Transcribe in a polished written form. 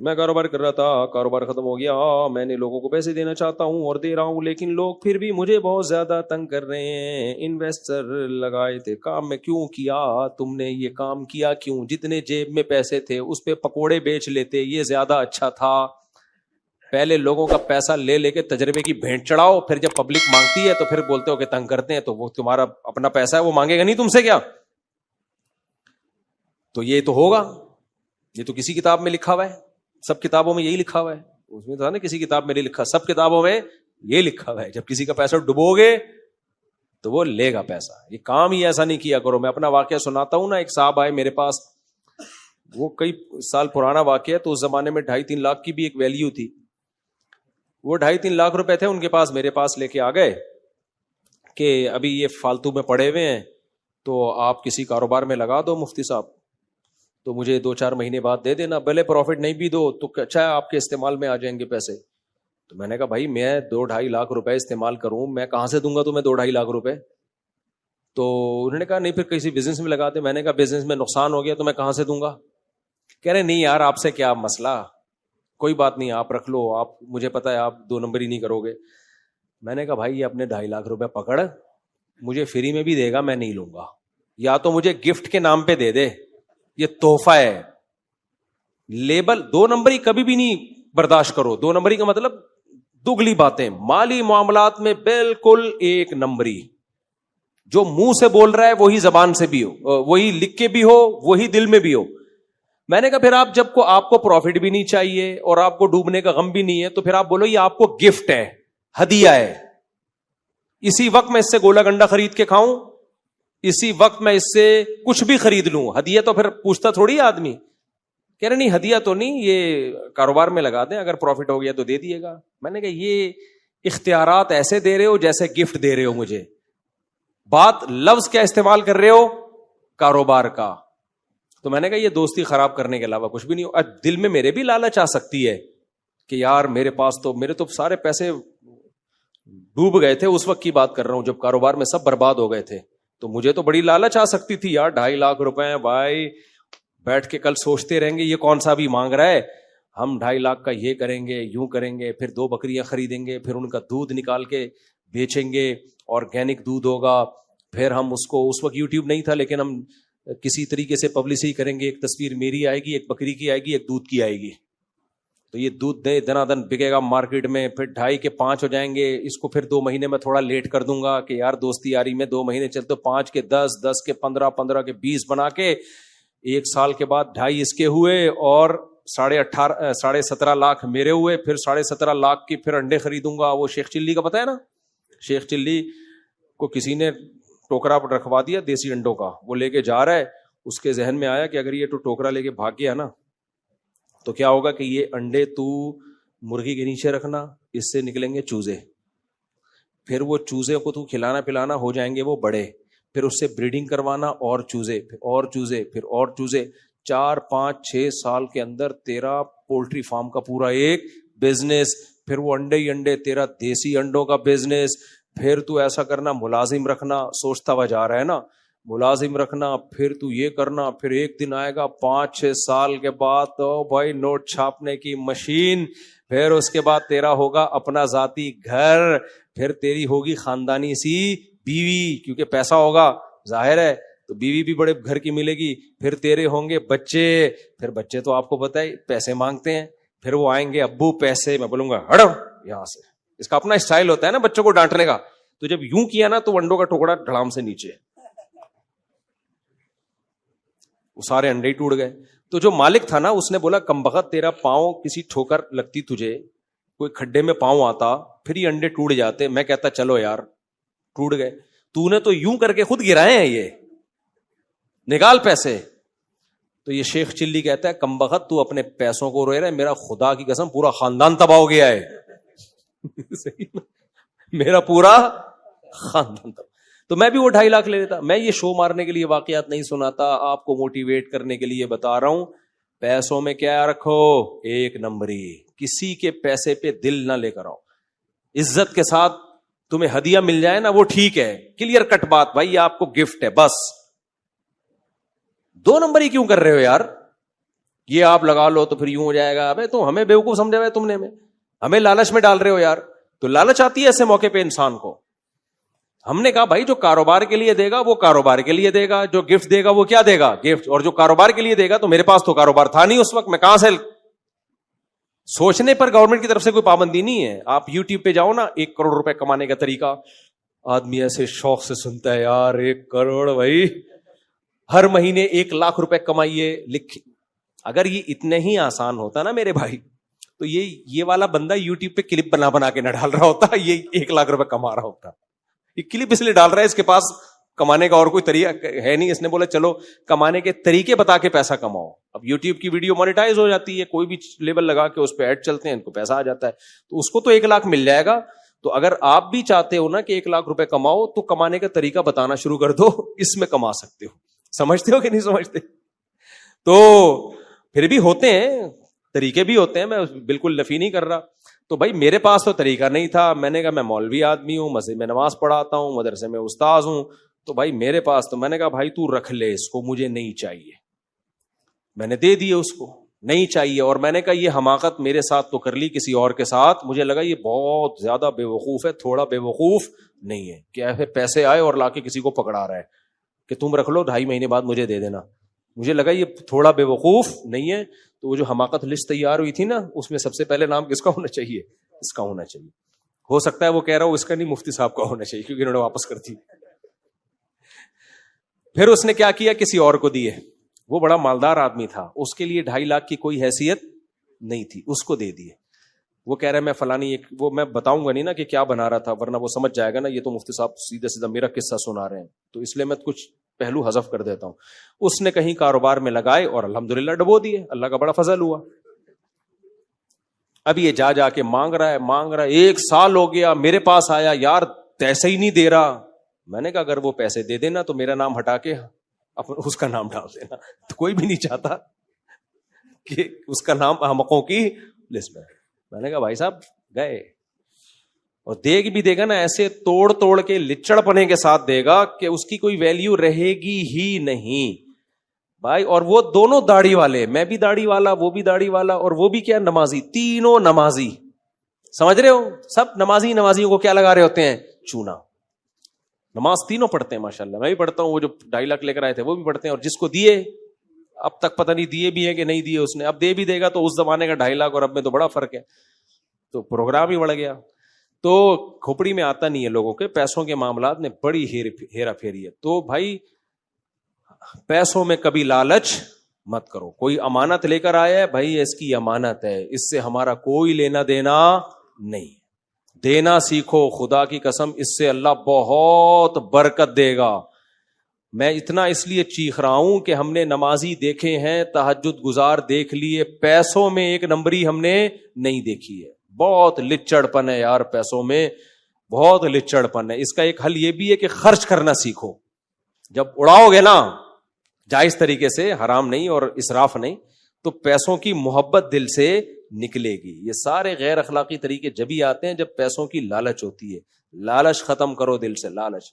میں کاروبار کر رہا تھا, کاروبار ختم ہو گیا, میں نے لوگوں کو پیسے دینا چاہتا ہوں اور دے رہا ہوں, لیکن لوگ پھر بھی مجھے بہت زیادہ تنگ کر رہے ہیں. انویسٹر لگائے تھے, کام میں کیوں کیا تم نے یہ کام کیا کیوں؟ جتنے جیب میں پیسے تھے اس پہ پکوڑے بیچ لیتے, یہ زیادہ اچھا تھا. پہلے لوگوں کا پیسہ لے لے کے تجربے کی بھینٹ چڑھاؤ, پھر جب پبلک مانگتی ہے تو پھر بولتے ہو کہ تنگ کرتے ہیں, تو وہ تمہارا اپنا پیسہ ہے, وہ مانگے گا نہیں تم سے کیا؟ تو یہ تو ہوگا, یہ تو کسی کتاب میں لکھا ہوا ہے, سب کتابوں میں یہی لکھا ہوا ہے. اس میں تو نا کسی کتاب میں نہیں لکھا, سب کتابوں میں یہ لکھا ہوا ہے. جب کسی کا پیسہ ڈبو گے تو وہ لے گا پیسہ. یہ کام ہی ایسا نہیں کیا کرو. میں اپنا واقعہ سناتا ہوں نا. ایک صاحب آئے میرے پاس, وہ کئی سال پرانا واقعہ ہے, تو اس زمانے میں 2.5-3 لاکھ کی بھی ایک ویلیو تھی. وہ 2.5-3 لاکھ روپے تھے ان کے پاس, میرے پاس لے کے آ گئے کہ ابھی یہ فالتو میں پڑے ہوئے ہیں, تو آپ کسی کاروبار میں لگا دو مفتی صاحب, تو مجھے 2-4 مہینے بعد دے دینا, بھلے پروفٹ نہیں بھی دو تو اچھا ہے, آپ کے استعمال میں آ جائیں گے پیسے. تو میں نے کہا بھائی میں 2-2.5 لاکھ روپے استعمال کروں, میں کہاں سے دوں گا تمہیں 2-2.5 لاکھ روپے؟ تو انہوں نے کہا نہیں پھر کسی بزنس میں لگا دے. میں نے کہا بزنس میں نقصان ہو گیا تو میں کہاں سے دوں گا؟ کہہ رہے نہیں یار آپ سے کیا مسئلہ, کوئی بات نہیں آپ رکھ لو, آپ مجھے پتا ہے آپ 2 نمبر ہی نہیں کرو گے. میں نے کہا بھائی یہ اپنے 2.5 لاکھ روپے پکڑ, مجھے فری میں بھی دے گا میں نہیں لوں گا, یا تو مجھے گفٹ کے نام پہ دے دے, یہ تحفہ ہے. لیبل 2 نمبری کبھی بھی نہیں برداشت کرو. 2 نمبری کا مطلب دگلی باتیں, مالی معاملات میں بالکل 1 نمبری. جو منہ سے بول رہا ہے وہی زبان سے بھی ہو, وہی لکھ کے بھی ہو, وہی دل میں بھی ہو. میں نے کہا پھر آپ کو پروفٹ بھی نہیں چاہیے اور آپ کو ڈوبنے کا غم بھی نہیں ہے, تو پھر آپ بولو یہ آپ کو گفٹ ہے, ہدیہ ہے. اسی وقت میں اس سے گولا گنڈا خرید کے کھاؤں, اسی وقت میں اس سے کچھ بھی خرید لوں. ہدیہ تو پھر پوچھتا تھوڑی ہے آدمی. کہہ رہے نہیں ہدیہ تو نہیں, یہ کاروبار میں لگا دیں, اگر پروفٹ ہو گیا تو دے دیے گا. میں نے کہا یہ اختیارات ایسے دے رہے ہو جیسے گفٹ دے رہے ہو مجھے. بات لفظ کیا استعمال کر رہے ہو؟ کاروبار کا. تو میں نے کہا یہ دوستی خراب کرنے کے علاوہ کچھ بھی نہیں ہو. دل میں میرے بھی لالچ آ سکتی ہے کہ یار میرے تو سارے پیسے ڈوب گئے تھے, اس وقت کی بات کر رہا ہوں جب کاروبار میں سب برباد ہو گئے تھے, تو مجھے تو بڑی لالچ آ سکتی تھی یار 2.5 لاکھ روپے ہیں بھائی, بیٹھ کے کل سوچتے رہیں گے یہ کون سا بھی مانگ رہا ہے, ہم 2.5 لاکھ کا یہ کریں گے, یوں کریں گے, پھر 2 بکریاں خریدیں گے, پھر ان کا دودھ نکال کے بیچیں گے, آرگینک دودھ ہوگا, پھر ہم اس کو, اس وقت یوٹیوب نہیں تھا لیکن ہم کسی طریقے سے پبلسٹی کریں گے, ایک تصویر میری آئے گی, ایک بکری کی آئے گی, ایک دودھ کی آئے گی, تو یہ دودھ دے دنا دن بکے گا مارکیٹ میں, پھر 2.5 کے 5 ہو جائیں گے. اس کو پھر 2 مہینے میں تھوڑا لیٹ کر دوں گا کہ یار دوستی یاری میں 2 مہینے چلتے, 5 کے 10, 10 کے 15, 15 کے 20 بنا کے 1 سال کے بعد 2.5 اس کے ہوئے اور 17.5 لاکھ میرے ہوئے. پھر 17.5 لاکھ کی پھر انڈے خریدوں گا. وہ شیخ چلی کا پتا ہے نا, شیخ چلی کو کسی نے ٹوکرا رکھوا دیا دیسی انڈوں کا, وہ لے کے جا رہا ہے. اس کے ذہن میں آیا کہ اگر یہ تو ٹوکرا لے کے بھاگ گیا نا تو کیا ہوگا کہ یہ انڈے تو مرغی کے نیچے رکھنا, اس سے نکلیں گے چوزے, پھر وہ چوزے کو تو کھلانا پلانا ہو جائیں گے وہ بڑے, پھر اس سے بریڈنگ کروانا اور چوزے, پھر اور چوزے, پھر اور چوزے. 4, 5, 6 سال کے اندر تیرا پولٹری فارم کا پورا ایک بزنس. پھر وہ انڈے ہی انڈے, تیرا دیسی انڈوں کا بزنس. پھر تو ایسا کرنا ملازم رکھنا, سوچتا ہوا جا رہا ہے نا, ملازم رکھنا, پھر تو یہ کرنا. پھر ایک دن آئے گا 5-6 سال کے بعد تو بھائی نوٹ چھاپنے کی مشین. پھر اس کے بعد تیرا ہوگا اپنا ذاتی گھر, پھر تیری ہوگی خاندانی سی بیوی, کیونکہ پیسہ ہوگا ظاہر ہے, تو بیوی بھی بڑے گھر کی ملے گی. پھر تیرے ہوں گے بچے, پھر بچے تو آپ کو پتہ ہے پیسے مانگتے ہیں, پھر وہ آئیں گے ابو پیسے, میں بولوں گا ہٹو یہاں سے. اس کا اپنا اسٹائل ہوتا ہے نا بچوں کو ڈانٹنے کا, تو جب یوں کیا نا تو انڈوں کا ٹکڑا ڈھڑام سے نیچے, وہ سارے انڈے ہی ٹوٹ گئے. تو جو مالک تھا نا اس نے بولا کم بخت تیرا پاؤں کسی ٹھوکر لگتی تجھے, کوئی کھڈے میں پاؤں آتا, پھر یہ انڈے ٹوٹ جاتے. میں کہتا چلو یار ٹوٹ گئے, تو نے تو یوں کر کے خود گرائے ہیں, یہ نکال پیسے. تو یہ شیخ چلی کہتا ہے کم بخت تو اپنے پیسوں کو روئے رہے, میرا خدا کی قسم پورا خاندان تباہ ہو گیا ہے. میرا پورا خاندان تباہ. تو میں بھی وہ 2.5 لاکھ لے لیتا. میں یہ شو مارنے کے لیے واقعات نہیں سناتا, آپ کو موٹیویٹ کرنے کے لیے بتا رہا ہوں. پیسوں میں کیا رکھو؟ 1 نمبری. کسی کے پیسے پہ دل نہ لے کر آؤ. عزت کے ساتھ تمہیں ہدیہ مل جائے نا وہ ٹھیک ہے, کلیئر کٹ بات, بھائی آپ کو گفٹ ہے بس. 2 نمبری کیوں کر رہے ہو یار؟ یہ آپ لگا لو تو پھر یوں ہو جائے گا. ابے تو ہمیں بیوقوف سمجھا ہوا ہے تم نے, ہمیں لالچ میں ڈال رہے ہو یار. تو لالچ آتی ہے ایسے موقع پہ انسان کو. ہم نے کہا بھائی جو کاروبار کے لیے دے گا وہ کاروبار کے لیے دے گا, جو گفٹ دے گا وہ کیا دے گا, گفٹ. اور جو کاروبار کے لیے دے گا, تو میرے پاس تو کاروبار تھا نہیں اس وقت, میں کہاں سے. سوچنے پر گورنمنٹ کی طرف سے کوئی پابندی نہیں ہے. آپ یوٹیوب پہ جاؤ نا, 1 کروڑ روپے کمانے کا طریقہ, آدمی ایسے شوق سے سنتا ہے یار 1 کروڑ بھائی, ہر مہینے 1 لاکھ روپے کمائیے لکھ. اگر یہ اتنے ہی آسان ہوتا نا میرے بھائی, تو یہ والا بندہ یوٹیوب پہ کلپ بنا کے نہ ڈال رہا ہوتا, یہ 1 لاکھ روپے کما رہا ہوتا. یہ کلپ اس لیے ڈال رہا ہے, اس کے پاس کمانے کا اور کوئی طریقہ ہے نہیں. اس نے بولا چلو کمانے کے طریقے بتا کے پیسہ کماؤ. اب یوٹیوب کی ویڈیو مانیٹائز ہو جاتی ہے, کوئی بھی لیبل لگا کے اس پہ ایڈ چلتے ہیں, ان کو پیسہ آ جاتا ہے, تو اس کو تو 1 لاکھ مل جائے گا. تو اگر آپ بھی چاہتے ہو نا کہ 1 لاکھ روپے کماؤ, تو کمانے کا طریقہ بتانا شروع کر دو, اس میں کما سکتے ہو. سمجھتے ہو کہ نہیں سمجھتے؟ تو پھر بھی ہوتے ہیں طریقے, بھی ہوتے ہیں, میں بالکل نفی نہیں کر رہا. تو بھائی میرے پاس تو طریقہ نہیں تھا. میں نے کہا میں مولوی آدمی ہوں, مسجد میں نماز پڑھاتا ہوں, مدرسے میں استاذ ہوں, تو بھائی میرے پاس, تو میں نے کہا بھائی تو رکھ لے اس کو, مجھے نہیں چاہیے. میں نے دے دیے اس کو, نہیں چاہیے. اور میں نے کہا یہ حماقت میرے ساتھ تو کر لی, کسی اور کے ساتھ مجھے لگا یہ بہت زیادہ بے وقوف ہے, تھوڑا بے وقوف نہیں ہے. کیا ہے, پیسے آئے اور لا کے کسی کو پکڑا رہا ہے کہ تم رکھ لو, 2.5 مہینے بعد مجھے دے دینا. مجھے لگا یہ تھوڑا بے وقوف نہیں ہے. تو وہ جو حماقت لسٹ تیار ہوئی تھی نا, اس میں سب سے پہلے نام کس کا ہونا چاہیے, اس کا ہونا چاہیے. ہو سکتا ہے وہ کہہ رہا ہو اس کا نہیں, مفتی صاحب کا ہونا چاہیے, کیونکہ انہوں نے واپس کر دی. پھر اس نے کیا کیا, کسی اور کو دیے. وہ بڑا مالدار آدمی تھا, اس کے لیے 2.5 لاکھ کی کوئی حیثیت نہیں تھی, اس کو دے دیے. وہ کہہ رہا ہے میں فلانی, وہ میں بتاؤں گا نہیں نا کہ کیا بنا رہا تھا, ورنہ وہ سمجھ جائے گا نا یہ تو مفتی صاحب سیدھا سیدھا میرا قصہ سنا رہے ہیں, تو اس لیے میں کچھ پہلو حذف کر دیتا ہوں. اس نے کہیں کاروبار میں لگائے اور الحمدللہ ڈبو دیے, اللہ کا بڑا فضل ہوا. اب یہ جا کے مانگ رہا ہے, 1 سال ہو گیا, میرے پاس آیا, یار پیسے ہی نہیں دے رہا. میں نے کہا اگر وہ پیسے دے دینا تو میرا نام ہٹا کے اس کا نام ڈال دینا. تو کوئی بھی نہیں چاہتا کہ اس کا نام احمقوں کی لسٹ میں. میں نے کہا بھائی صاحب گئے, اور دے گا نا ایسے توڑ کے لچڑ پنے کے ساتھ دے گا کہ اس کی کوئی ویلیو رہے گی ہی نہیں بھائی. اور وہ دونوں داڑھی والے, میں بھی داڑھی والا, وہ بھی داڑھی والا, اور وہ بھی کیا نمازی, تینوں نمازی. سمجھ رہے ہو, سب نمازیوں کو کیا لگا رہے ہوتے ہیں, چونا. نماز تینوں پڑھتے ہیں ماشاءاللہ, میں بھی پڑھتا ہوں, وہ جو 2.5 لاکھ لے کر آئے تھے وہ بھی پڑھتے ہیں. اور جس کو دیے, اب تک پتہ نہیں دیے بھی ہیں کہ نہیں دیے اس نے, اب دے بھی دے گا تو اس زمانے کا 2.5 لاکھ اور اب میں تو بڑا فرق ہے, تو پروگرام ہی بڑھ گیا. تو کھوپڑی میں آتا نہیں ہے لوگوں کے, پیسوں کے معاملات میں بڑی ہیرا پھیری ہے. تو بھائی پیسوں میں کبھی لالچ مت کرو. کوئی امانت لے کر آیا ہے, بھائی اس کی امانت ہے, اس سے ہمارا کوئی لینا دینا نہیں. دینا سیکھو, خدا کی قسم اس سے اللہ بہت برکت دے گا. میں اتنا اس لیے چیخ رہا ہوں کہ ہم نے نمازی دیکھے ہیں, تہجد گزار دیکھ لیے, پیسوں میں 1 نمبری ہم نے نہیں دیکھی ہے. بہت لچڑ پن ہے یار, پیسوں میں بہت لچڑ پن ہے. اس کا ایک حل یہ بھی ہے کہ خرچ کرنا سیکھو. جب اڑاؤ گے نا جائز طریقے سے, حرام نہیں اور اسراف نہیں, تو پیسوں کی محبت دل سے نکلے گی. یہ سارے غیر اخلاقی طریقے جبھی آتے ہیں جب پیسوں کی لالچ ہوتی ہے. لالچ ختم کرو دل سے, لالچ.